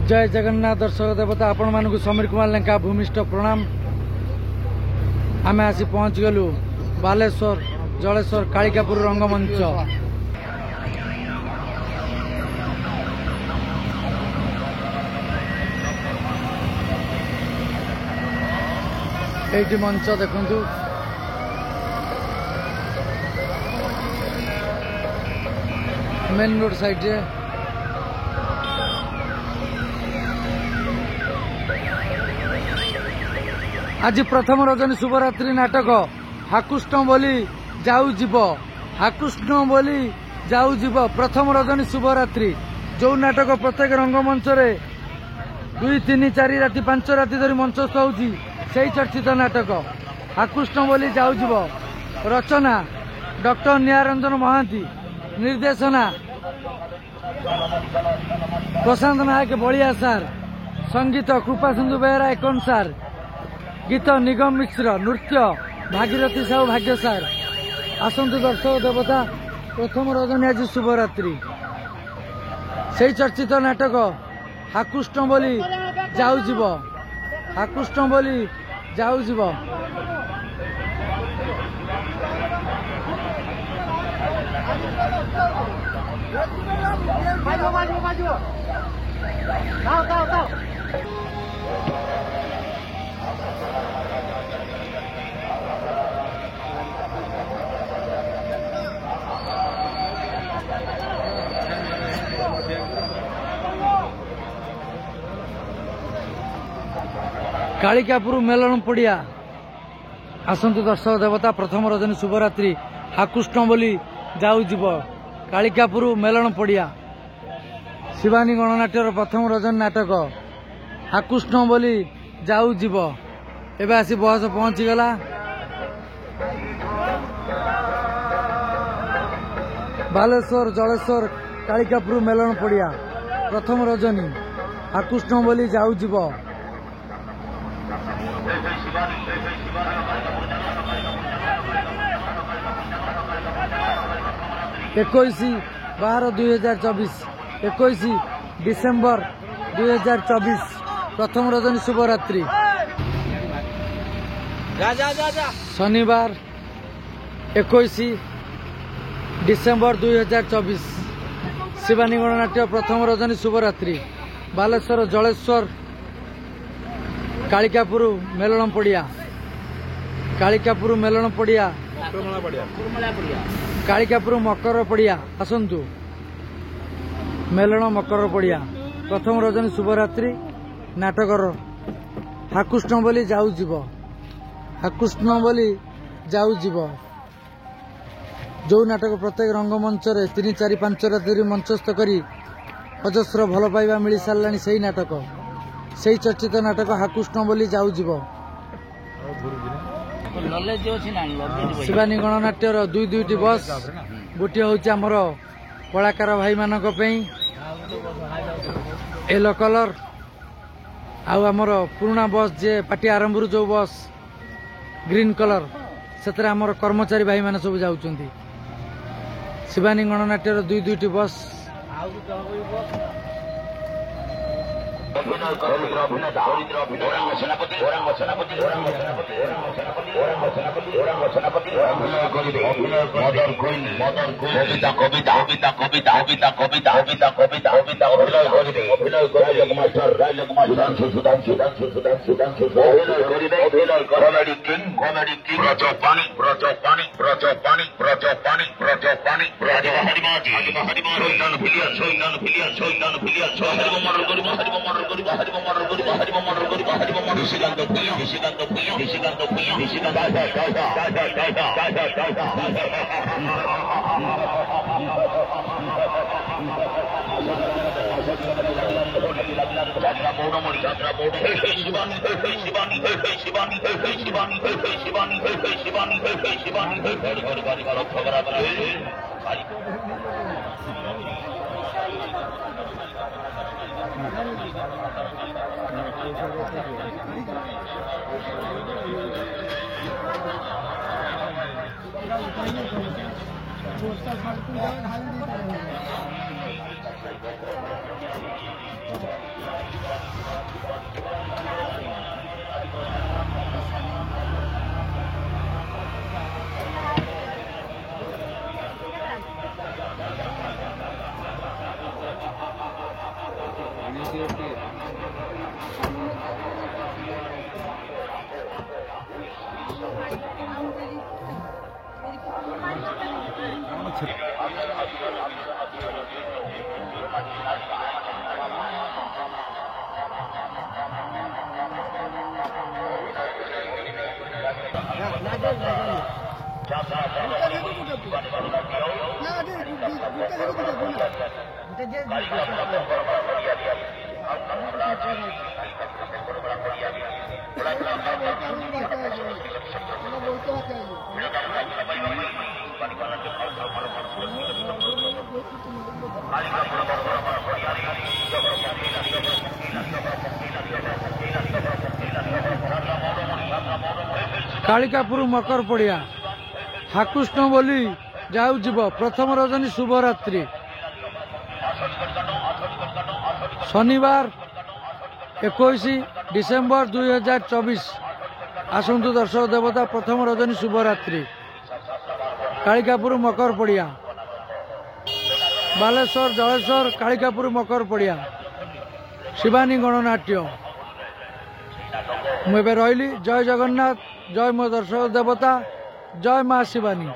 जय जगन्नाथ दर्शक देवता आपण मानक समीर कुमार लेंका भूमिष्ठ प्रणाम। आम आसी पहुंच गलु बालेश्वर जलेश्वर कालिकापुर रंगमंच। एटी मंच देखु मेन रोड साइड रे आज प्रथम रजनी शुभरात्रि नाटक हाकुष्ण बोली जाऊ जीव हाकुष्ण बोली जाऊ जीव प्रथम रजनी शुभरात्रि जो नाटक प्रत्येक रंगमंच रे 2, 3, 4 राति 5 राति धरी मंचस्थ होउची सेही चर्चित नाटक हाकुष्ण बोली जाऊ जीव। रचना डॉक्टर निहारंजन महांती, निर्देशना प्रशांत नायक बलिया सार, संगीत कृपा सिंधु बेहरा एकन सार, गीत निगम मिश्र, नृत्य भागीरथी साहू भाग्य सार। आसंतु दर्शक देवता प्रथम रजनी आज शुभरात्रि से चर्चित नाटक हाकुष्ण बोली जाऊ जीव हाकुष्ण बोली जाऊ जीव। कालिकापुर मेलन पड़िया आसंतु दर्शक देवता प्रथम रजनी शुभरात्रि हाकुष्ण बोली जाऊ जीव कालिकापुर मेलन पड़िया शिवानी गणनाट्यर प्रथम रजनी नाटक हाकुष्ण बोली जाऊ जीव। एबे आसी बस पहुंची गला बालेश्वर जलेश्वर कालिकापुर मेलन पड़िया प्रथम रजनी हाकुष्ण बोली जाऊ जीव। 21/12/2024 21 डिसेम्बर 2024 प्रथम रजनी शुभरात्रि शनिवार 21 डिसेम्बर 2024 शिवानी गणनाट्य प्रथम रजनी शुभरात्रि बालेश्वर जलेश्वर कालिकापुर मेलन पड़िया कालिकापुर मेलन पड़िया कालिकापुर मकर पड़िया आसंतु मेलन मकर पड़िया प्रथम रजनी शुभरात्रि नाटकर हाकुष्ण बोली जाऊ जीव हाकुष्ण बोली जाऊ जीव जो नाटक प्रत्येक रंगमंच 3, 4, 5 राति मंचस्थ करी अजस्र भल पाइबा मिल सारा से नाटक से चर्चित नाटक हाकुष्ण बोली जाऊ जीव। शिवानी गणनाट्यर 2 बस गोटे हूँ आमर कलाकार भाई मानक येलो कलर आमर पुराना बस जे पार्टी आरंभ जो बस ग्रीन कलर से आमर कर्मचारी भाई मान सब जाउछंती। शिवानी गणनाट्यर 2 बस कालिकापुर मकर पड़िया हाकृष्ण बोली जाऊ जीव प्रथम रजनी शुभरात्रि शनिवार 21 डिसेम्बर 2024 आसतु दर्शक देवता प्रथम रजनी शुभरात्रि कालिकापुर मकर पड़िया बालेश्वर जलेश्वर कालिकापुर मकर पड़िया शिवानी गणनाट्य मुझे रही जय जगन्नाथ जय मो दर्शक देवता जय माँ शिवानी।